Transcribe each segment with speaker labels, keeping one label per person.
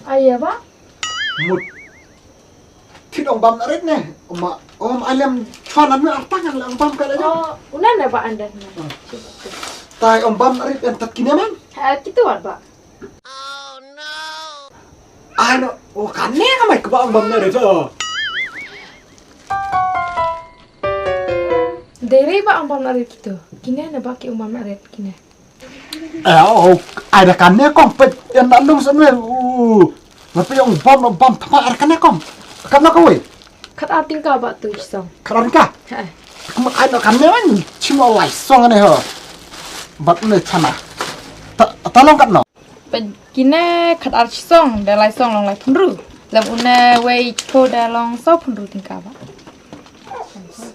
Speaker 1: Ayah, Pak?
Speaker 2: Mut. Thịt ông băm đã rết nè. Ông ai làm cho nó nữa tangan là ông băm cái đấy đó.
Speaker 1: Oh, unan na Pak Anda?
Speaker 2: Tai ông băm đã rết em thật kín em anh.
Speaker 1: Gitu kan, Pak?
Speaker 2: Ai nó? Kan nè mày cứ bảo ông băm này đấy thôi.
Speaker 1: Dari Pak umpam narik gitu. Kina na Pak umpam narik kina.
Speaker 2: Ai đã kan nè con pet yang đã lung sân lên. Tapi ông băm thằng ai kan nè con. Kan nó coi.
Speaker 1: Kat ating ka Pak tu isong.
Speaker 2: Kan ka?
Speaker 1: Heeh.
Speaker 2: Kamu ai nó kan nè anh. Chim ao lai song này hả? Bắt này chana. Tolong kan no.
Speaker 1: Kina kat ar isong dalai song long lai punru. Lam una wei ko da long so punru tingka Pak.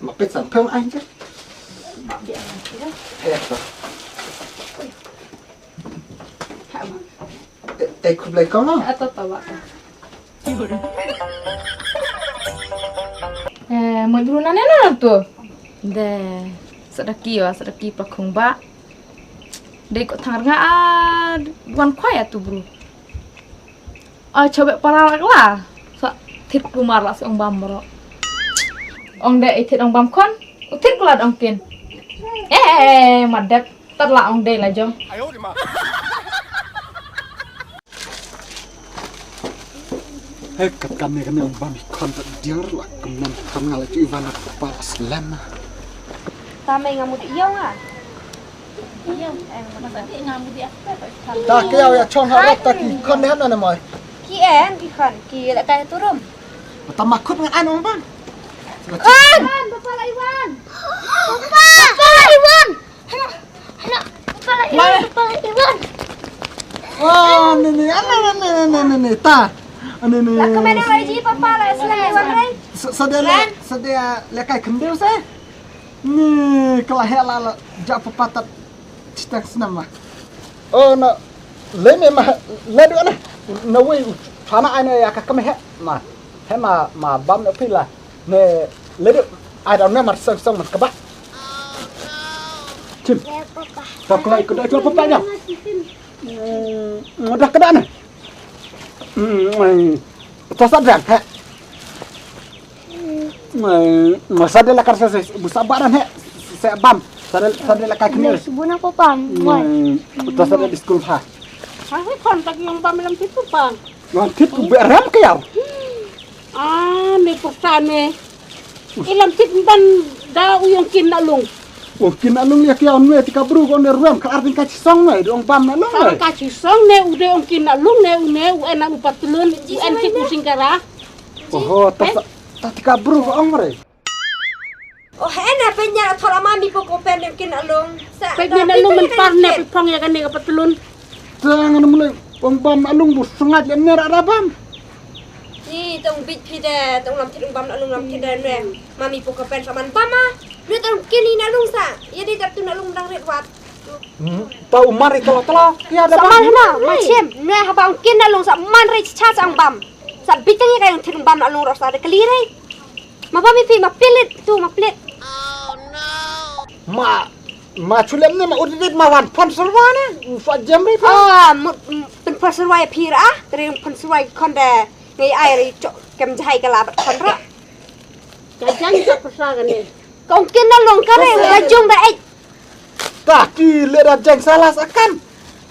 Speaker 2: Mà biết sản thương anh chứ. Ê, khúc lấy con không?
Speaker 1: Atau tahu Pak. Mau dulu nanya nana tuh. Deh, sedaki pakung Pak. Dek kok tangan nggak bukan kuaya tuh bro. Coba paralak lah. Thịt kumar lah si ông bam bro. Ông đệ thịt ông băm con, thịt là ông kiên. Mặt đẹp, tất là ông đệ là dông.
Speaker 2: Hei, katkan ni kami ông băm con tak dia lah kemudian kami ngalah tu Ivan kepala Islam.
Speaker 3: Ta mày ngamuk di iong ah? Iong, masa dia ngamuk di apa?
Speaker 2: Tak kau ya chong harap tak con ni hana namai.
Speaker 3: Ki en, ki khan, ki lại cái turun.
Speaker 2: Tak makut dengan an ông băm.
Speaker 3: Iwan, Bapak lah Iwan. Bapak lah Iwan. Bapak lah Iwan.
Speaker 2: Oh, ni ta. Ni.
Speaker 3: Lah kemana lagi Bapak lah Islam Iwan ni?
Speaker 2: Sedia lekai kendil saya. Ni kelahir lah jak pepatat cita senam mah. Oh, na leme mah ledu na. Na wei thana ana ya ka kame he ma bam na pila. Ne ledu ada na mar song mas kebak. Cim. Tak lagi kedai jual pepaya. Mudah kedai na. Tosat dah he. Masada la karsa busabaran he. Saya bam. Sada la kaki ni.
Speaker 3: Subuna apa pam?
Speaker 2: Tosat di school ha.
Speaker 4: Aku kontak yang pamilam itu bang.
Speaker 2: Nanti tu beram ke ya?
Speaker 4: Ni pertama. Ilam tik ban da uyang kin nalung.
Speaker 2: Mungkin alung lihat ya onwe tika bru kon ram ka artin ka song nai dong bam na long
Speaker 4: Kalau kasih song ne udah ong kin nalung ne enak upat telun un tik pusing kara.
Speaker 2: Oh, tak tika bru ko ongre.
Speaker 3: Oh, enak penyak thora mami poko pen kin alung.
Speaker 4: Pengen nalung mentar ne pipong ya kan ne upat telun.
Speaker 2: Jangan mulai ong bam alung bu sengat le ner arabam.
Speaker 3: Ni tong bit pide, tong lam thit bam alung lam thit ne. Mami poko pen saman pama. Lu tong kini nalung sa. Ya di tak tu nalung dang red wat.
Speaker 2: Tahu mari kalau ya ada
Speaker 3: Sama na, macam ne haba ong kin nalung sa man ri cha sang bam. Sa bitang ya yang thit bam alung ros ada kelire. Ma bami pi ma pelit tu ma pelit.
Speaker 2: Ma chulem ne ma udit ma wan pon serwana. Fa jamri pa.
Speaker 3: เป็นพลสวายพีระแต่เรื่องพลสวายคนเดในไอริจเกมใจกะลาบัดคนระ
Speaker 4: Jajan tak pesagan ni.
Speaker 3: กองกินนั่นลงก็ได้กระจุงได้ไอ้
Speaker 2: Kaki le da jeng salah akan.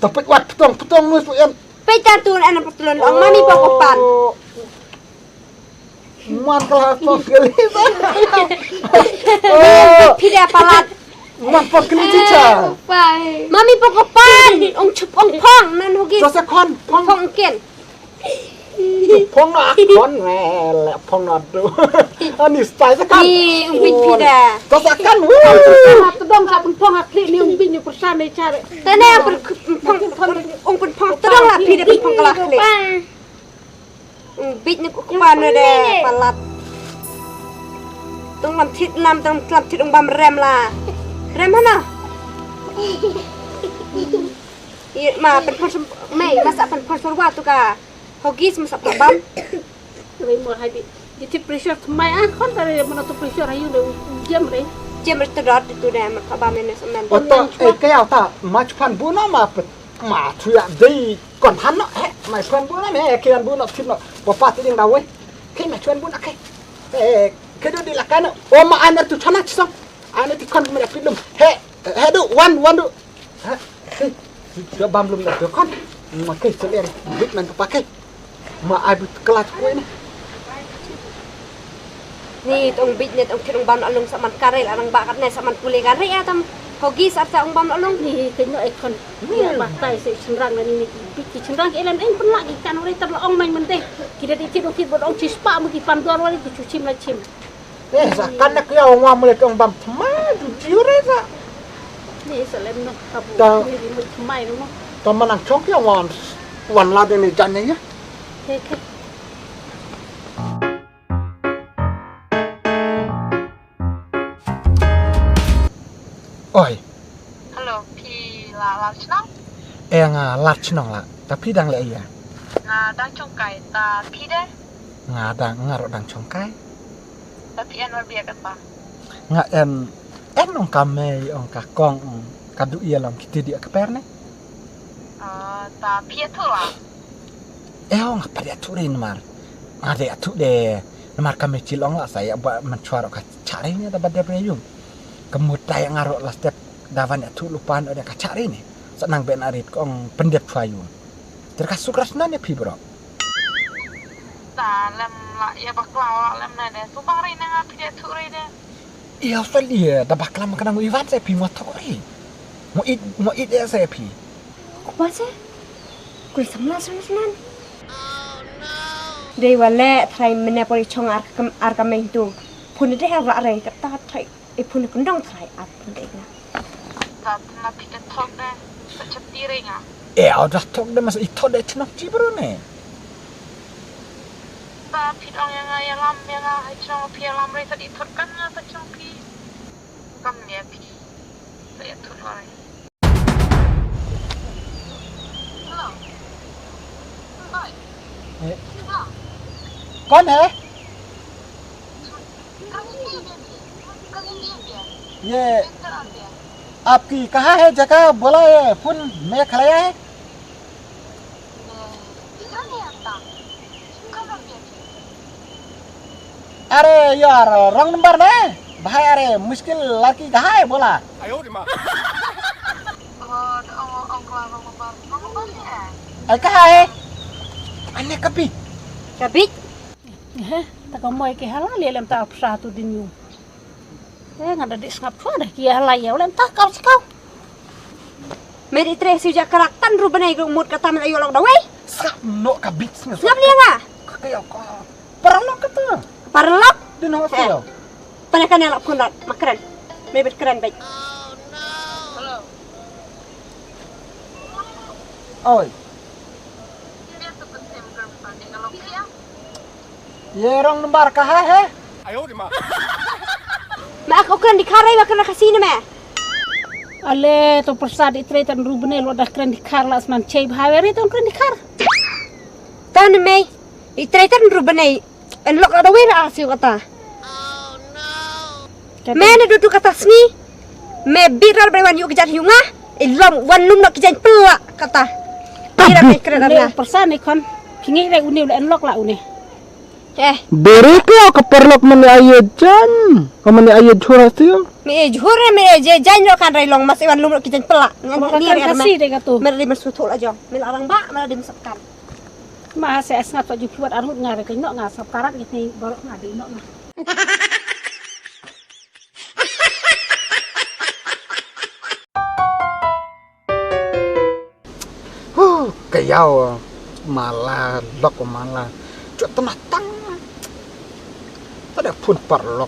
Speaker 2: Tapi wat petong nus pu
Speaker 3: ไปตาตูนอันนั้นปัตลุนออกมามีปอกปัน
Speaker 2: Man kalau pok kali.
Speaker 3: พี่เดปลาด
Speaker 2: Man pok kali cica.
Speaker 1: ไป
Speaker 3: มามีปอกปันองชุบองพองนั่นฮกิ
Speaker 2: Dosa kon,
Speaker 3: พองเกิน
Speaker 2: pong nak kon le pong nak tu. Ani style sekan.
Speaker 3: นี่องปิดพี่เด
Speaker 2: Dosa kan.
Speaker 4: Satu dong hak pun hak klik ni umbin ni persan ni cari.
Speaker 3: แต่แน่เป็นพององเป็นพองตรงละพี่เดเป็นพองกะลาเลยปิดนี่กูปานเลยเดปลาดต้องลำทิดลำต้องลำทิดองบำแรมล่ะแรมฮะนะ มาเป็นพลไม่มาสับเป็นพลสวัสดิ์ตุกาฮอกกี้มาสับกับบัม
Speaker 4: Tapi mau haji. Jadi pressure mai kon dari mana tu pressure ayu le jam re.
Speaker 3: Dia berterot itu deh, mereka bamen semen.
Speaker 2: Oto kaya ta mach pan buna ma thuya dei kon han no he mai chuan buna me kian buna thim no papa ti ding da we ke ma chuan buna ke ke do di la kana o ma ana tu chana chsong ana ti kon me pilum he do one do he do bam lum da kon ma ke selen bit man papa ke ma ai but kelat ko ni
Speaker 3: Ni tong bit ni tong kirong bam alung saman karel arang bakat ne saman pule kan re atam hogi sarta ong bam alung
Speaker 4: Ni kenyo ikon. Dia batai se cenderang ni piki cenderang elan en pun lagi kan ore terlaong main menteh. Kita dikit dikit bodong cispa mugi panduar wali tu cucim la cim.
Speaker 2: sa kan nak ya wa mule tong bam ma du jure sa
Speaker 4: Ni selem no kabu.
Speaker 2: Tahu.
Speaker 4: Ni mu mai no.
Speaker 2: to manang chok ya wan la de ni jan ni ya
Speaker 4: Ke.
Speaker 2: oi
Speaker 5: Hello, Pi là Chnong.
Speaker 2: nga lat chnong la tapi dang le ya
Speaker 5: Nga đang trông cải ta Pi đấy.
Speaker 2: nga dang nga ro dang chong kai
Speaker 5: Ta Pi ăn vào bia cái ta.
Speaker 2: nga en ong kame ong ka kong ong ka du ia lam kiti dia ka perne
Speaker 5: Ta Pi thôi à.
Speaker 2: ong pa dia turin mar ade atu de mar kame chilong la saya ba man chwaro ka chari ni da badde preyung kemut tay ngaro la step davan atu lupan ada ka chari ni senang ben arit kong pendep chwayu terkasuk rasna ne pi bro
Speaker 5: Ta làm lại ya bak lao làm này để số bang này nga Pi để thôi rồi đấy.
Speaker 2: iya Australia da baklam kana mo iwan se pi mo tori mo it ya se pi
Speaker 3: Kuasa? Kul samla sanan. Dei wale thai mene pori chong ar kameng tu. Pun de ra re ka ta thai e pun kondong thai ar pun de na.
Speaker 5: Ta na Pi để thôi đấy. Ta chấp tí rồi nga.
Speaker 2: dah tok de mas ito de chnok chi bro ne
Speaker 5: Ta Pi orang yang hai Chnong Pi lam rồi ta đi thôi kan nga ta Chnong Pi. Kam ne Pi. Ta ya thôi rồi. Hello. Bye.
Speaker 2: con है ये आपकी कहाँ है जगह बोला है फोन में खड़ाया है अरे यार रंग नंबर ना भाई अरे मुश्किल लड़की कहाँ है बोला अरे कहाँ है अन्य कभी
Speaker 3: Kabit.
Speaker 4: Ta ko moy ke hala le lem ta psa tu din yu. Ngada dik ngap chua dah kia hala ya lem ta kau sikau.
Speaker 3: Meri tre si jakarak tan rubanai go mut kata men ayo lok da wei.
Speaker 2: sap no kebit sih
Speaker 3: Ngap dia nga?
Speaker 2: kayak kau perang lo kata
Speaker 3: Parlok.
Speaker 2: di hotel
Speaker 3: Panakan elok kunat makran. Mebet keren baik.
Speaker 2: oi ये रंग नंबर कहाँ है
Speaker 3: Ma aku kan dikarai makan kasih ni me.
Speaker 4: Ale to prasad itre tan rubne lo dah kren dikar las man chei bhaveri ton kren dikar.
Speaker 3: Tan me. Itre tan rubanai. Elok da wei ra si kata. Mana duduk kata sini. Me biral bewan yuk kejar hiunga. Ilom wan lum nak kejar pelak kata. Biral me keren
Speaker 4: Le
Speaker 3: ada.
Speaker 4: prasad ni kon kingi re uni le enlok la uni.
Speaker 2: Dari kau keperlok meni ayat jan, kau meni ayat curah tu.
Speaker 3: Me jhure me je jan lo kan rai long mas wan lum nak kejar pelak. Ni
Speaker 4: Kan
Speaker 3: ada
Speaker 4: kasih de katu.
Speaker 3: Mer di mesutul aja. Mel arang ba mer di mesapkan.
Speaker 4: Ma se asngat to ju buat arut ngare ke nok ngasap karat ni borok ngadi nok na.
Speaker 2: Kayau malah lok malah, cuk tengah tang. Ada pun perlok.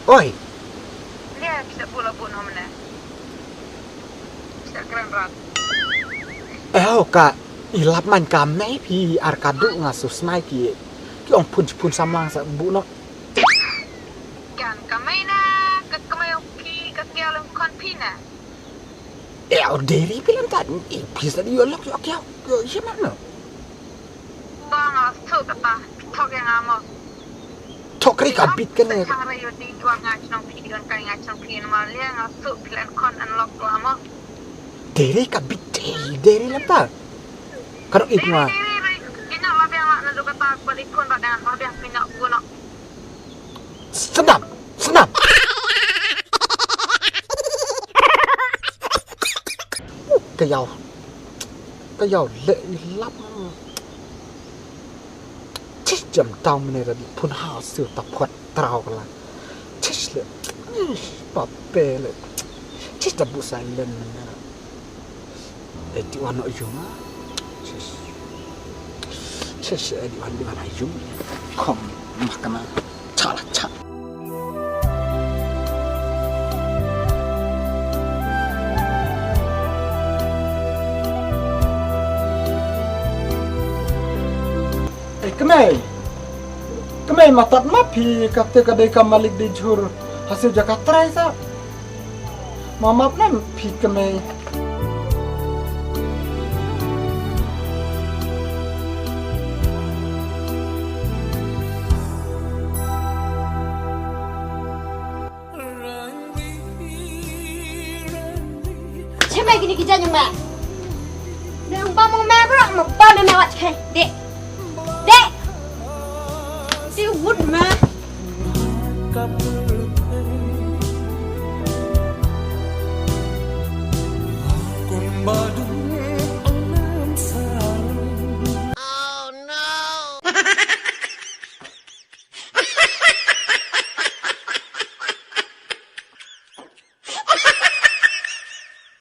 Speaker 2: Oi,
Speaker 5: Dia bisa bola-bola mana. Bisa keren rat.
Speaker 2: kak ilap man kame pi arkadu ngasus nai ki ong pun samlang sa bu no.
Speaker 5: Kan kamay na kakamayo ki kakialam konpina.
Speaker 2: Deri bilang tak, bisa dia lok yo kau, yo mana?
Speaker 5: Bang as tu kata tok yang amo.
Speaker 2: tok kri ka bit kan ne
Speaker 5: cara yo di dua ngacang pi dengan kai ngacang pi nama lia ngasuk plan kon unlock lama.
Speaker 2: dere ka bit dere lam ta karo ikma
Speaker 5: Ina mabiang nak nandu kata aku ikon tak dengan mabiang pindah guna.
Speaker 2: senam cái dầu lệ lắm chết chậm tao này là phun hào sửa tập hoạt tao là chết lệ bà bè lệ chết tập bộ sai lên để đi ăn nội dung á chết sẽ đi ăn nội dung không mặc cái nào chả là chả Kemai matat mapi kata kadai kamalik di jur hasil Jakarta sa. Mamap nam pi kemai.
Speaker 3: Cemai gini kerja nyembah. Dia umpam mau merah, mau pan dan mewah cek. Dek. Dia wood mah.